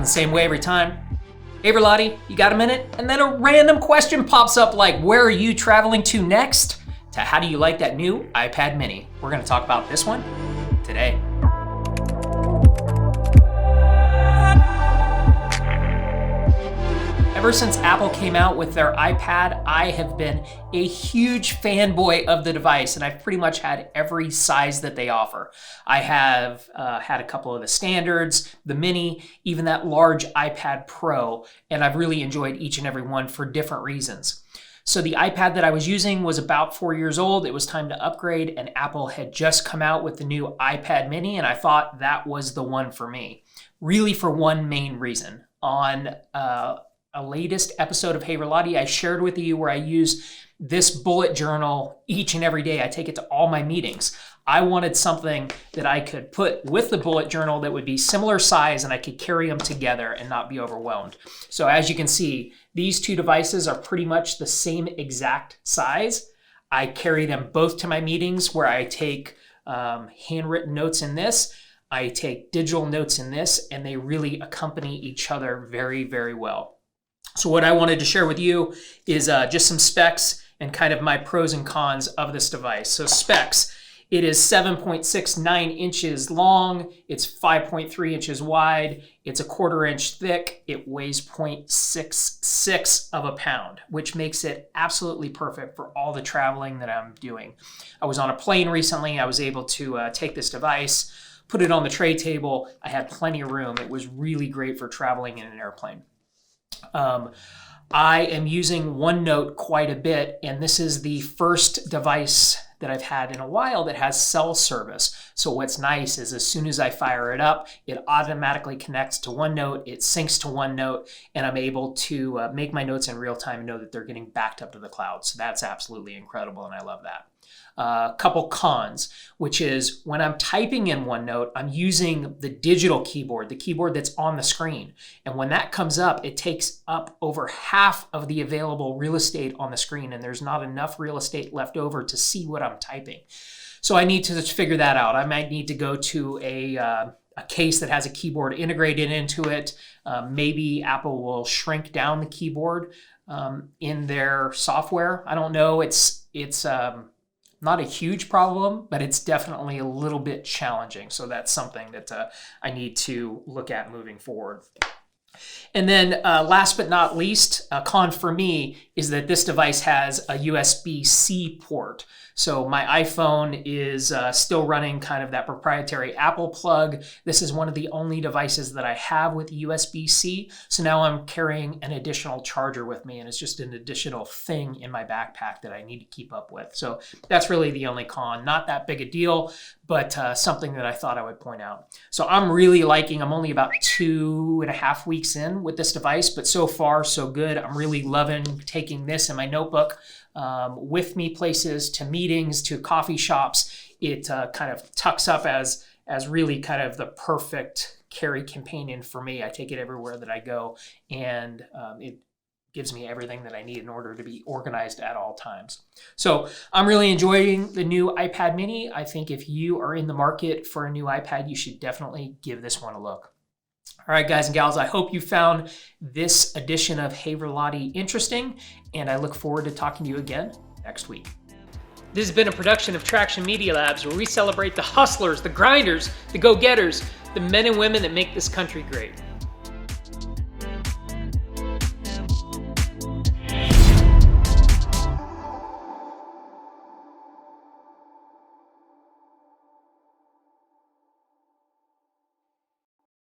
happens the same way every time. Hey Verlatti, you got a minute? And then a random question pops up like, where are you traveling to next? To how do you like that new iPad mini? We're gonna talk about this one today. Ever since Apple came out with their iPad, I have been a huge fanboy of the device, and I've pretty much had every size that they offer. I have had a couple of the standards, the mini, even that large iPad Pro, and I've really enjoyed each and every one for different reasons. So the iPad that I was using was about 4 years old. It was time to upgrade, and Apple had just come out with the new iPad mini, and I thought that was the one for me. Really for one main reason. On a latest episode of Hey Verlatti, I shared with you where I use this bullet journal each and every day. I take it to all my meetings. I wanted something that I could put with the bullet journal that would be similar size and I could carry them together and not be overwhelmed. So as you can see, these two devices are pretty much the same exact size. I carry them both to my meetings where I take handwritten notes in this, I take digital notes in this, and they really accompany each other very, very well. So what I wanted to share with you is just some specs and kind of my pros and cons of this device. So specs, it is 7.69 inches long, it's 5.3 inches wide, it's a 1/4 inch thick, it weighs 0.66 of a pound, which makes it absolutely perfect for all the traveling that I'm doing. I was on a plane recently, I was able to take this device, put it on the tray table, I had plenty of room. It was really great for traveling in an airplane. I am using OneNote quite a bit, and this is the first device that I've had in a while that has cell service. So what's nice is as soon as I fire it up, it automatically connects to OneNote, it syncs to OneNote, and I'm able to make my notes in real time and know that they're getting backed up to the cloud. So that's absolutely incredible, and I love that. Couple cons, which is when I'm typing in OneNote, I'm using the digital keyboard, the keyboard that's on the screen. And when that comes up, it takes up over half of the available real estate on the screen, and there's not enough real estate left over to see what I'm typing. So I need to just figure that out. I might need to go to a case that has a keyboard integrated into it. Maybe Apple will shrink down the keyboard in their software. I don't know. It's not a huge problem, but it's definitely a little bit challenging. So that's something that I need to look at moving forward. And then last but not least, a con for me is that this device has a USB-C port. So my iPhone is still running kind of that proprietary Apple plug. This is one of the only devices that I have with USB-C. So now I'm carrying an additional charger with me, and it's just an additional thing in my backpack that I need to keep up with. So that's really the only con. Not that big a deal, but something that I thought I would point out. So I'm really liking, I'm only about 2.5 weeks in with this device, but so far so good. I'm really loving taking this in my notebook with me places, to meetings, to coffee shops. It kind of tucks up as really kind of the perfect carry companion for me. I take it everywhere that I go, and it gives me everything that I need in order to be organized at all times. So I'm really enjoying the new iPad mini. I think if you are in the market for a new iPad, you should definitely give this one a look. All right, guys and gals, I hope you found this edition of Hey Verlatti interesting, and I look forward to talking to you again next week. This has been a production of Traction Media Labs, where we celebrate the hustlers, the grinders, the go-getters, the men and women that make this country great.